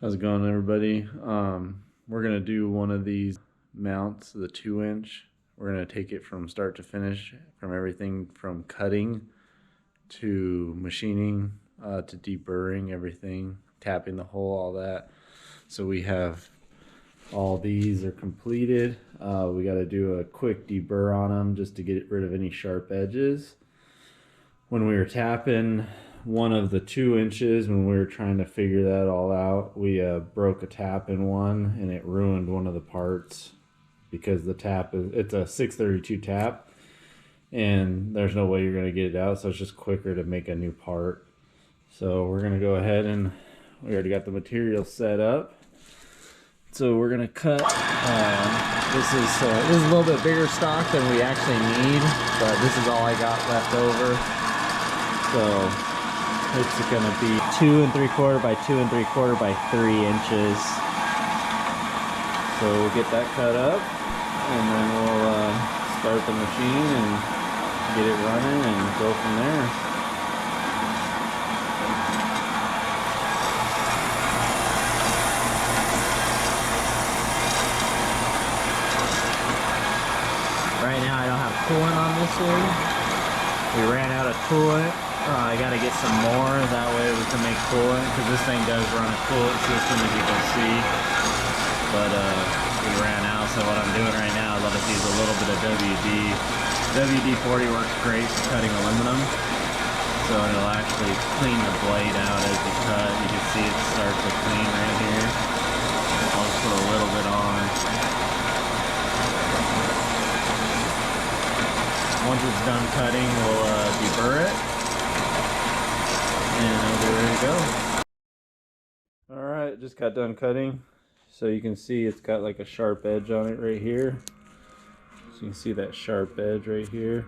How's it going, everybody? We're gonna do one of these mounts, the 2-inch. We're gonna take it from start to finish, from everything from cutting to machining to deburring everything, tapping the hole, all that. So we have all these are completed. We got to do a quick deburr on them just to get rid of any sharp edges. When we were tapping one of the 2 inches, when we were trying to figure that all out, we broke a tap in one and it ruined one of the parts because the tap it's a 632 tap and there's no way you're going to get it out, so it's just quicker to make a new part. So we're going to go ahead, and we already got the material set up. So we're going to cut. This is a little bit bigger stock than we actually need, but this is all I got left over. So it's going to be 2 3/4 by 2 3/4 by 3 inches. So we'll get that cut up, and then we'll start the machine and get it running and go from there. Right now I don't have coolant on this one. We ran out of coolant. I gotta get some more, that way we can make coolant, because this thing does run a coolant system, as you can see. But we ran out, so what I'm doing right now is I'll just use a little bit of WD. WD-40 works great for cutting aluminum, so it'll actually clean the blade out as you cut. You can see it starts to clean right here. I'll just put a little bit on. Once it's done cutting, we'll deburr it, and it'll be ready to go. Alright, just got done cutting. So you can see it's got like a sharp edge on it right here. So you can see that sharp edge right here.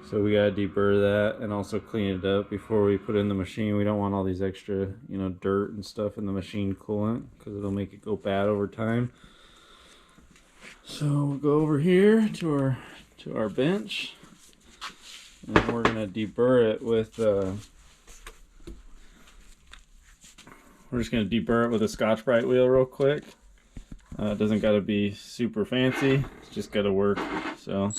So we gotta deburr that and also clean it up before we put it in the machine. We don't want all these extra, dirt and stuff in the machine coolant, because it'll make it go bad over time. So we'll go over here to our bench, and we're gonna deburr it with we're just going to deburr it with a Scotch-Brite wheel real quick. It doesn't got to be super fancy, it's just got to work. So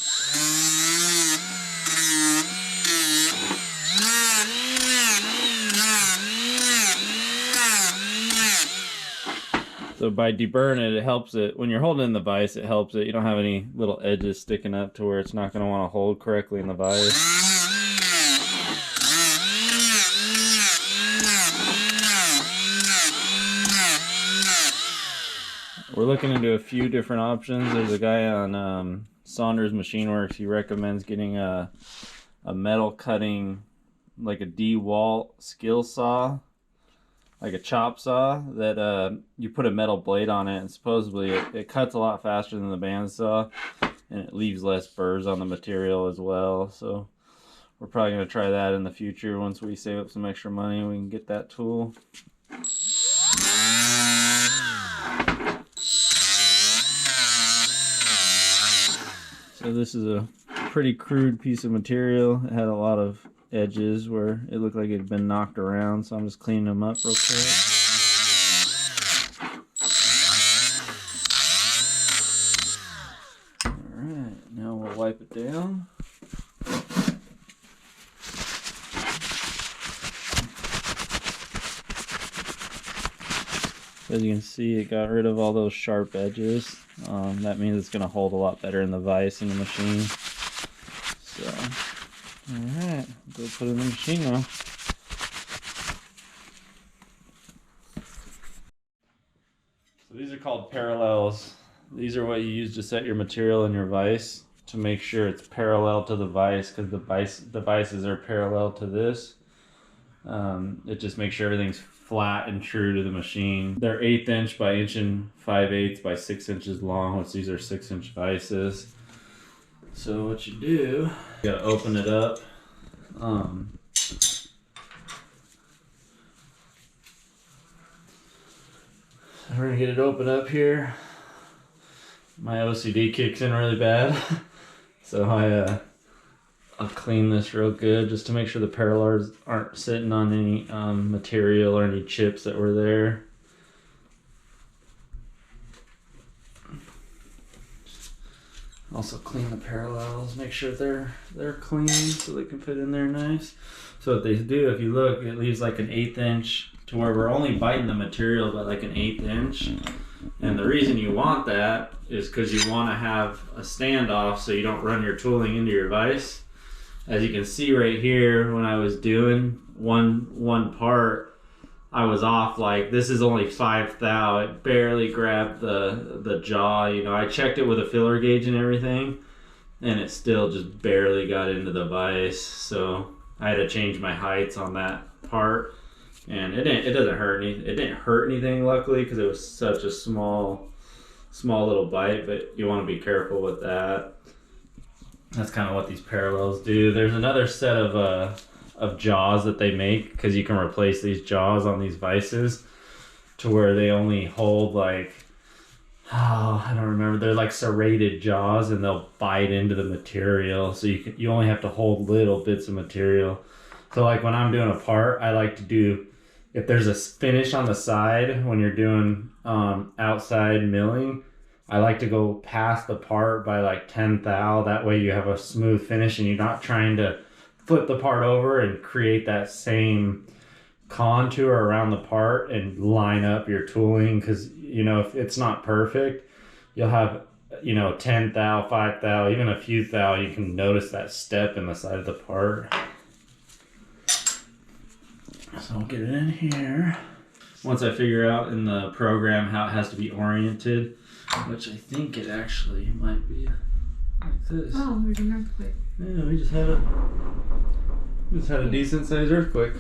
by deburring it, it helps it, when you're holding in the vise, it helps it. You don't have any little edges sticking up to where it's not going to want to hold correctly in the vise. We're looking into a few different options. There's a guy on Saunders Machine Works. He recommends getting a metal cutting, like a DeWalt skill saw, like a chop saw that you put a metal blade on it, and supposedly it cuts a lot faster than the bandsaw, and it leaves less burrs on the material as well. So we're probably going to try that in the future. Once we save up some extra money, we can get that tool. So this is a pretty crude piece of material. It had a lot of edges where it looked like it had been knocked around, so I'm just cleaning them up real quick. Alright, now we'll wipe it down. As you can see, it got rid of all those sharp edges. That means it's going to hold a lot better in the vise in the machine. So, alright, go put it in the machine now. So these are called parallels. These are what you use to set your material in your vise to make sure it's parallel to the vise, because the vices are parallel to this. It just makes sure everything's flat and true to the machine. They're 1/8 inch by 1 5/8 by 6 inches long, which these are 6-inch vices. So what you do, you gotta open it up. We're gonna get it open up here. My OCD kicks in really bad, so I'll clean this real good just to make sure the parallels aren't sitting on any material or any chips that were there. Also clean the parallels, make sure they're clean so they can fit in there nice. So what they do, if you look, it leaves like an 1/8 inch to where we're only biting the material by like an 1/8 inch. And the reason you want that is because you want to have a standoff so you don't run your tooling into your vise. As you can see right here, when I was doing one part, I was off, like this is only 5 thou. It barely grabbed the jaw. You know, I checked it with a filler gauge and everything, and it still just barely got into the vise. So I had to change my heights on that part, and it didn't hurt anything luckily, because it was such a small little bite. But you want to be careful with that. That's kind of what these parallels do. There's another set of jaws that they make, because you can replace these jaws on these vices to where they only hold like, I don't remember, they're like serrated jaws, and they'll bite into the material, so you only have to hold little bits of material. So like when I'm doing a part, I like to do, if there's a finish on the side when you're doing outside milling, I like to go past the part by like 10 thou. That way you have a smooth finish and you're not trying to flip the part over and create that same contour around the part and line up your tooling. Because, you know, if it's not perfect, you'll have, you know, 10 thou, 5 thou, even a few thou, you can notice that step in the side of the part. So I'll get it in here. Once I figure out in the program how it has to be oriented, which I think it actually might be like this. Oh, there's an earthquake. Yeah, we just had a decent sized earthquake.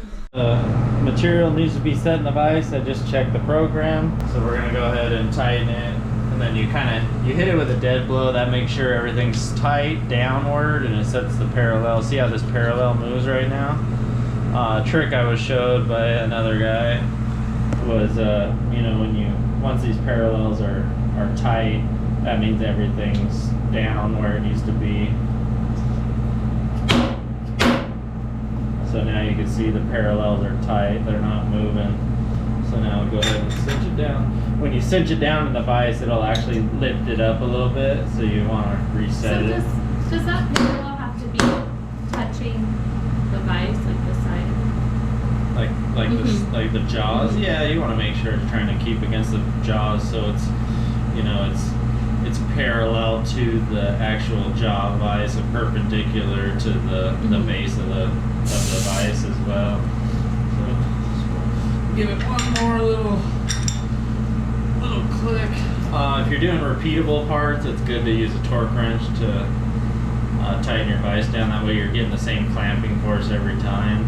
Material needs to be set in the vise. I just checked the program, so we're gonna go ahead and tighten it, and then you hit it with a dead blow. That makes sure everything's tight downward, and it sets the parallel. See how this parallel moves right now? Trick I was showed by another guy was, you know, once these parallels are tight, that means everything's down where it needs to be. So now you can see the parallels are tight, they're not moving. So now we'll go ahead and cinch it down. When you cinch it down in the vise, it'll actually lift it up a little bit, so you want to reset it. Does that parallel have to be touching the vise, like the side? Like the jaws? Yeah, you want to make sure it's trying to keep against the jaws, so it's, you know, it's parallel to the actual jaw vise and perpendicular to the base of the vise as well. So give it one more little click. If you're doing repeatable parts, it's good to use a torque wrench to tighten your vise down. That way you're getting the same clamping force every time.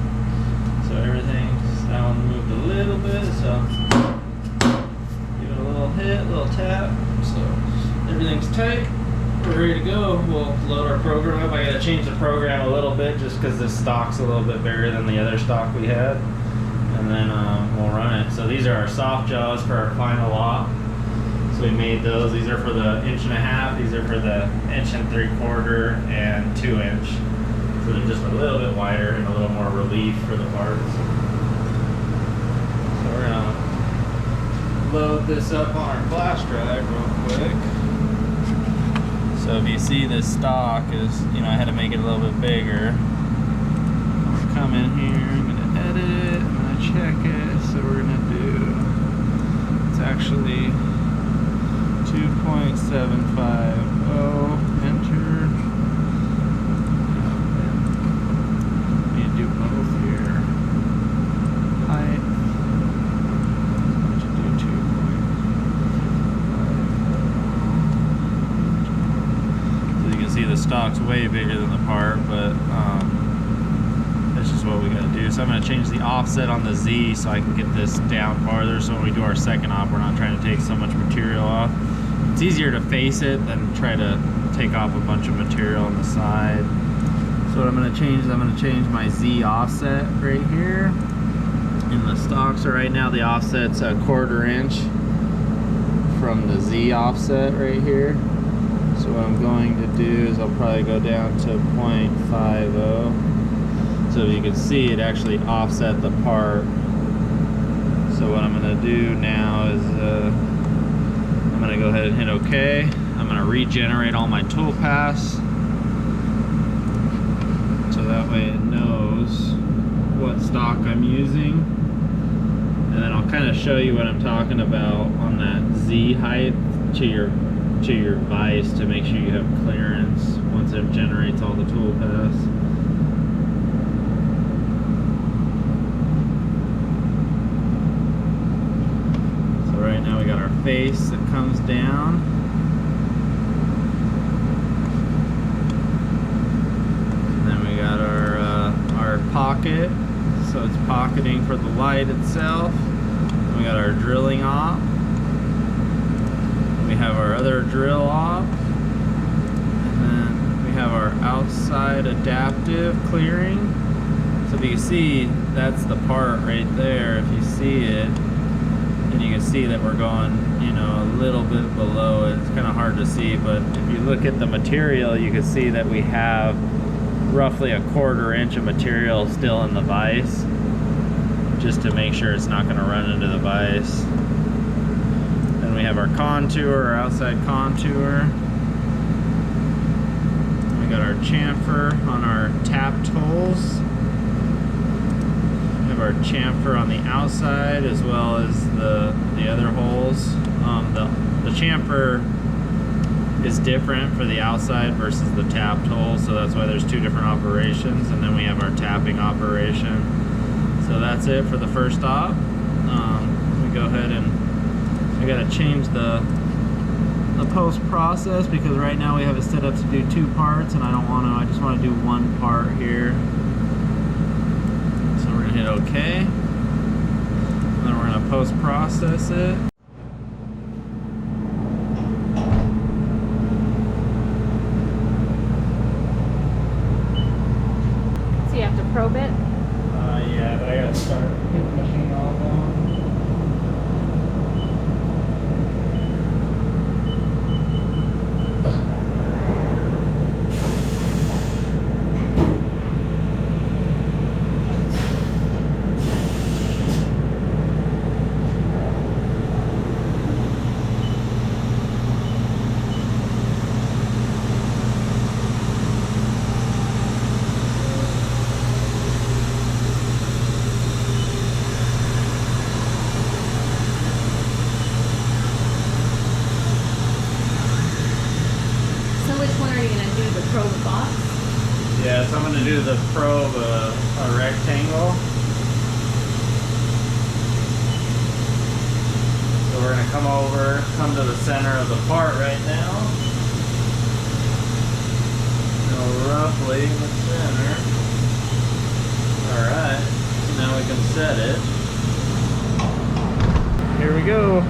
So that one moved a little bit, so give it a little hit, a little tap. So everything's tight. We're ready to go. We'll load our program up. I gotta change the program a little bit just because this stock's a little bit bigger than the other stock we had. And then we'll run it. So these are our soft jaws for our final lock. So we made those. These are for the 1.5 inch. These are for the 1.75 inch and 2 inch. So they're just a little bit wider and a little more relief for the parts. So we're gonna load this up on our flash drive real quick. So if you see this stock is, you know, I had to make it a little bit bigger. Come in here, I'm gonna edit it, I'm gonna check it. So we're gonna do, it's actually 2.750, enter. Need to do both here. Height. To do 2.5. So you can see the stock's way bigger than the part, but that's just what we gotta do. So I'm gonna change the offset on the Z so I can get this down farther, so when we do our second op, we're not trying to take so much material off. It's easier to face it than try to take off a bunch of material on the side. So what I'm gonna change is I'm gonna change my Z offset right here in the stock. So right now the offset's a 1/4 inch from the Z offset right here. So what I'm going to do is I'll probably go down to 0.50. So you can see it actually offset the part. So what I'm gonna do now is I'm gonna go ahead and hit OK. I'm gonna regenerate all my tool paths, so that way it knows what stock I'm using. And then I'll kind of show you what I'm talking about on that Z height to your vise to make sure you have clearance once it generates all the tool paths. So right now we got our face that comes down. And then we got our pocket, so it's pocketing for the light itself. And we got our drilling op. We have our other drill op, and then we have our outside adaptive clearing. So if you can see, that's the part right there. If you see it, and you can see that we're going, you know, a little bit below it. It's kind of hard to see, but if you look at the material, you can see that we have roughly a 1/4 inch of material still in the vise, just to make sure it's not going to run into the vise. Then we have our contour, our outside contour. We got our chamfer on our tapped holes. We have our chamfer on the outside as well as the other holes. The chamfer is different for the outside versus the tapped hole, so that's why there's two different operations. And then we have our tapping operation. So that's it for the first op. We go ahead and I gotta change the post process because right now we have it set up to do 2 parts, and I don't want to. I just want to do 1 part here. So we're gonna hit OK, and then we're gonna post process it. So you have to probe it? Yeah, but I gotta start getting the machine all on. Probe box? Yeah, so I'm going to do the probe a rectangle. So we're going to come to the center of the part right now. Go roughly in the center. Alright, so now we can set it. Here we go.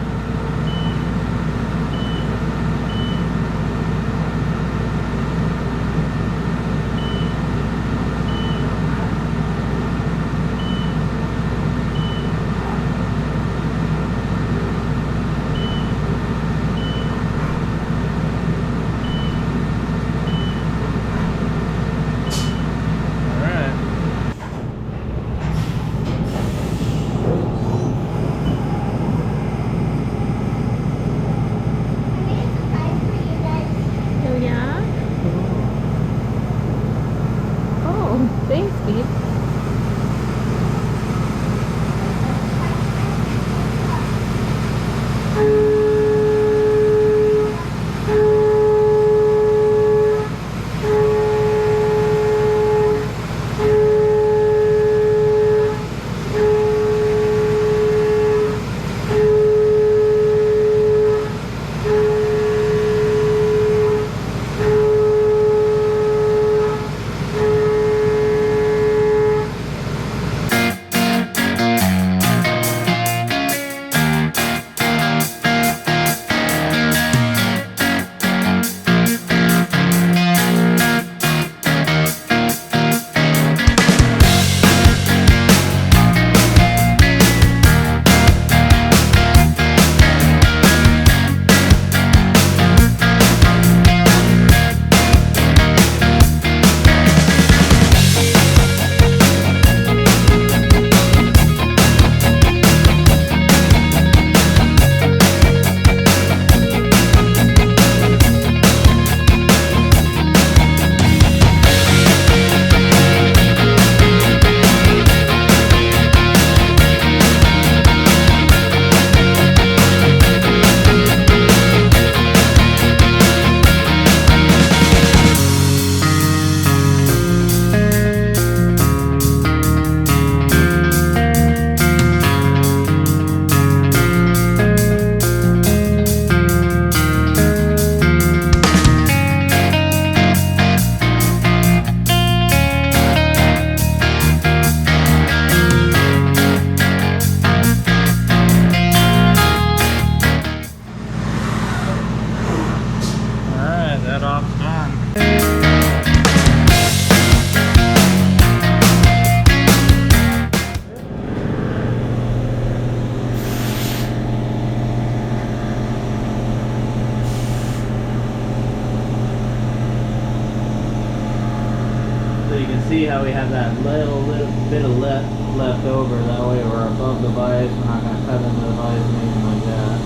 see how we have that little bit of left over. That way we're above the vise. We're not going to cut into the vise or anything like that.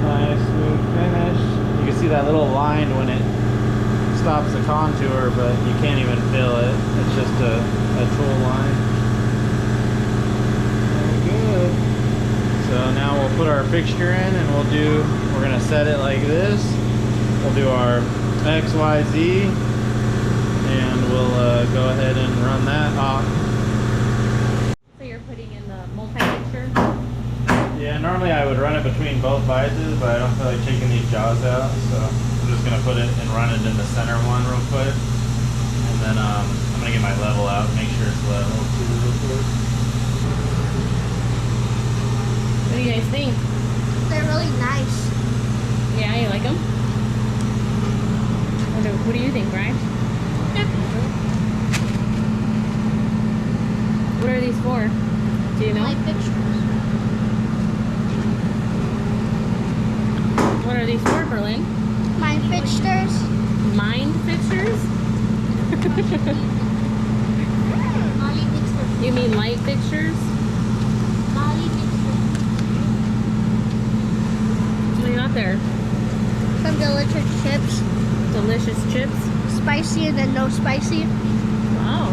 Nice, smooth finish. You can see that little line when it stops the contour, but you can't even feel it. It's just a tool line. Very good. So now we'll put our fixture in and we're gonna set it like this. We'll do our X, Y, Z, and we'll go ahead and run that off. So you're putting in the multi-fixture? Yeah, normally I would run it between both vises, but I don't feel like taking these jaws out, so I'm just gonna put it and run it in the center one real quick. And then I'm gonna get my level out, make sure it's level too real quick. What do you guys think? They're really nice. Yeah, you like them? What do you think, Brian? What are these for? Do you know? Light fixtures. What are these for, Berlin? My fixtures. Mind fixtures? Molly fixtures. You mean light fixtures? Molly fixtures. What do you got there? Some delicious chips. Delicious chips? Spicy and then no spicy. Wow,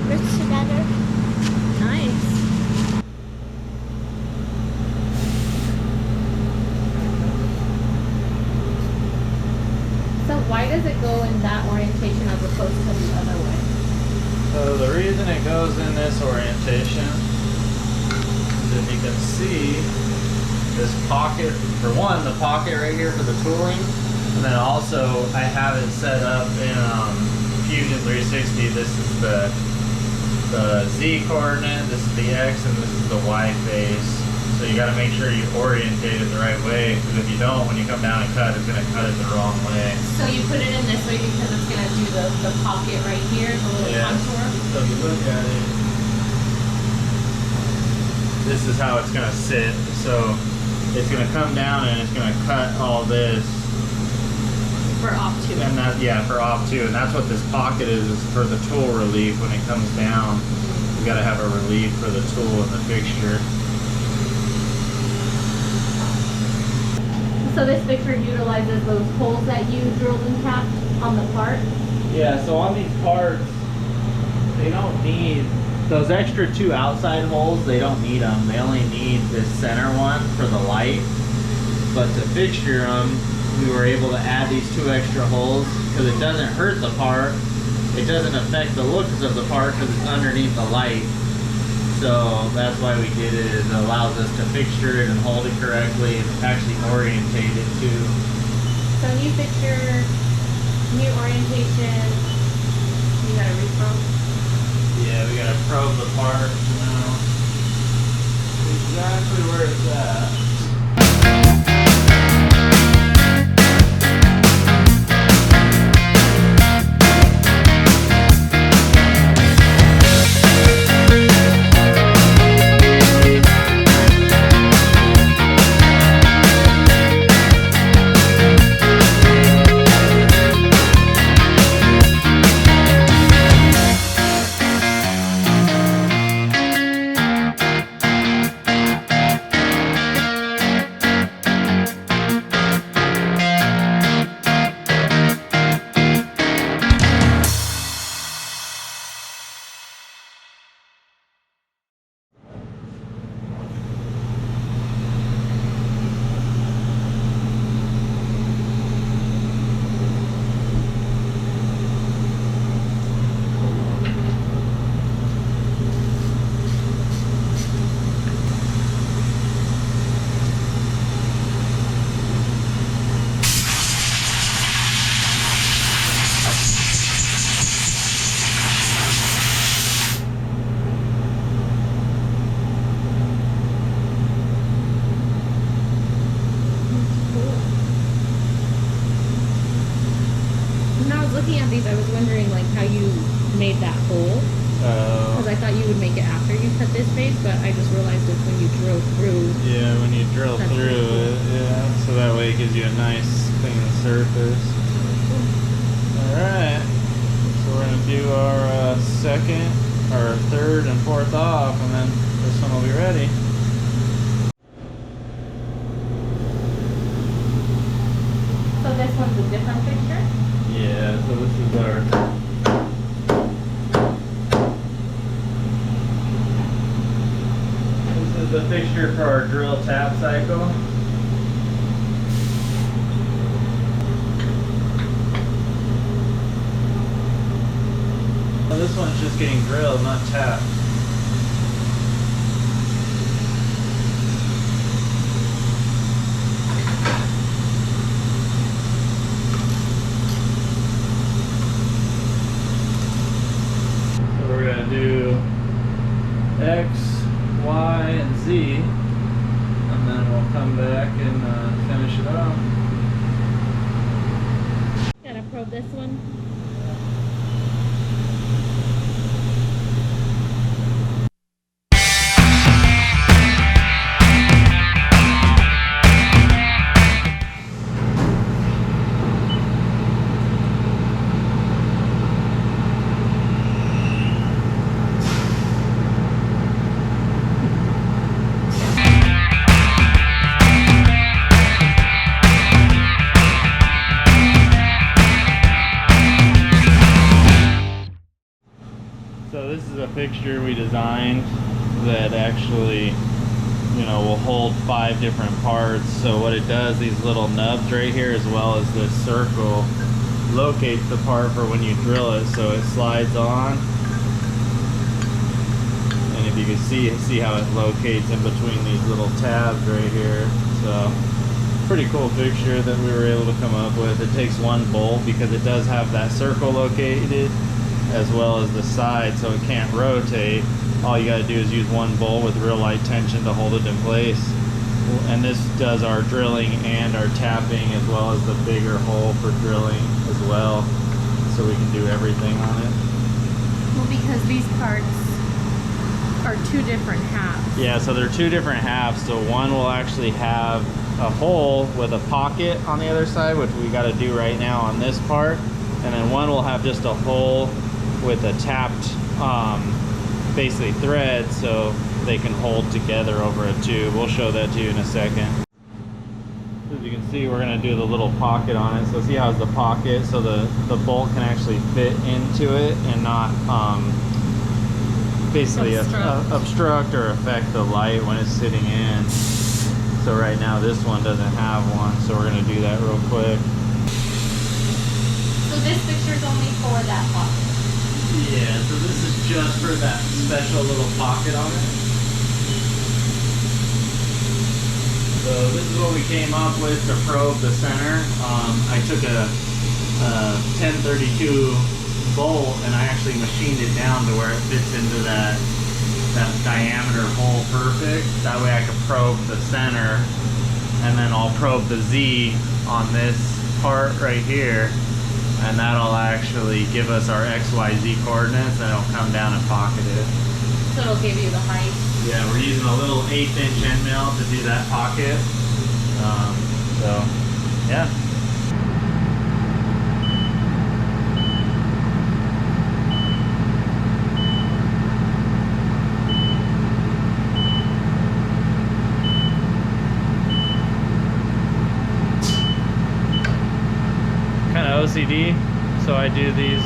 Mixed together. nice. So why does it go in that orientation as opposed to the other way? So the reason it goes in this orientation is if you can see this pocket, for one, the pocket right here for the tooling, and then also I have it set up in Fusion 360. This is the Z coordinate, this is the X, and this is the Y face. So you got to make sure you orientate it the right way, because if you don't, when you come down and cut, it's going to cut it the wrong way. So you put it in this way because it's going to do the pocket right here, the little contour? So if you look at it, this is how it's going to sit. So it's going to come down and it's going to cut all this. For off two. And that, yeah, for off two. And that's what this pocket is for the tool relief. When it comes down, you got to have a relief for the tool and the fixture. So this fixture utilizes those holes that you drilled and tapped on the part? Yeah, so on these parts, they don't need those extra two outside holes. They don't need them. They only need this center one for the light. But to fixture them, we were able to add these two extra holes because it doesn't hurt the part. It doesn't affect the looks of the part because it's underneath the light. So that's why we did it. It allows us to fixture it and hold it correctly and actually orientate it too. So new fixture, new orientation, you gotta reprobe? Yeah, we gotta probe the part to know exactly where it's at. When I was looking at these, I was wondering like how you made that hole. Because I thought you would make it after you cut this base, but I just realized it's when you drill through. Yeah, when you drill That's through pretty cool. it, yeah. So that way it gives you a nice clean surface. Alright. So we're gonna do our second, or third and fourth off, and then this one will be ready. So this one's a different picture? Yeah, so this is our the fixture for our drill tap cycle. Well, this one's just getting drilled, not tapped. So we're gonna do X, Y, and Z, and then we'll come back and finish it off. Gotta probe this one. So this is a fixture we designed that actually, you know, will hold 5 different parts. So what it does, these little nubs right here, as well as this circle, locates the part for when you drill it. So it slides on, and if you can see how it locates in between these little tabs right here. So pretty cool fixture that we were able to come up with. It takes one bolt because it does have that circle located, as well as the side, so it can't rotate. All you got to do is use one bolt with real light tension to hold it in place. And this does our drilling and our tapping, as well as the bigger hole for drilling as well, so we can do everything on it. Well, because these parts are 2 different halves. Yeah, so they're 2 different halves. So one will actually have a hole with a pocket on the other side, which we got to do right now on this part, and then one will have just a hole with a tapped basically thread, so they can hold together over a tube. We'll show that to you in a second. As you can see, we're going to do the little pocket on it. So see how it's the pocket, so the bolt can actually fit into it and not basically obstruct or affect the light when it's sitting in. So right now this one doesn't have one, so we're going to do that real quick. So this picture's only for that pocket. Yeah, so this is just for that special little pocket on it. So this is what we came up with to probe the center. I took a 1032 bolt and I actually machined it down to where it fits into that diameter hole perfect. That way I could probe the center, and then I'll probe the Z on this part right here. And that'll actually give us our XYZ coordinates, and it'll come down and pocket it. So it'll give you the height. Yeah, we're using a little 1/8" end mill to do that pocket. So, yeah. Kind of OCD, so I do these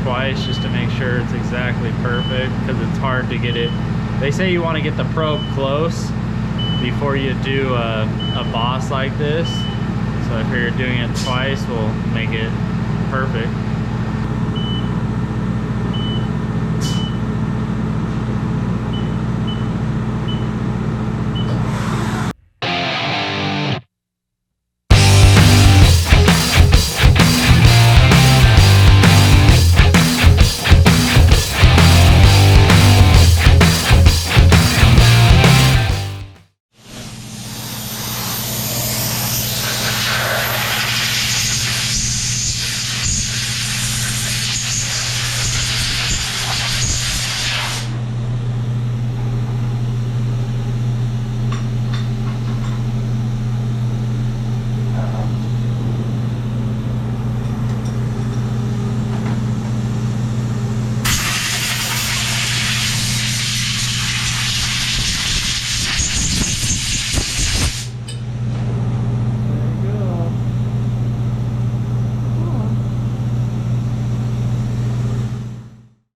twice just to make sure it's exactly perfect, because it's hard to get it. They say you want to get the probe close before you do a boss like this, so if you're doing it twice, we'll make it perfect.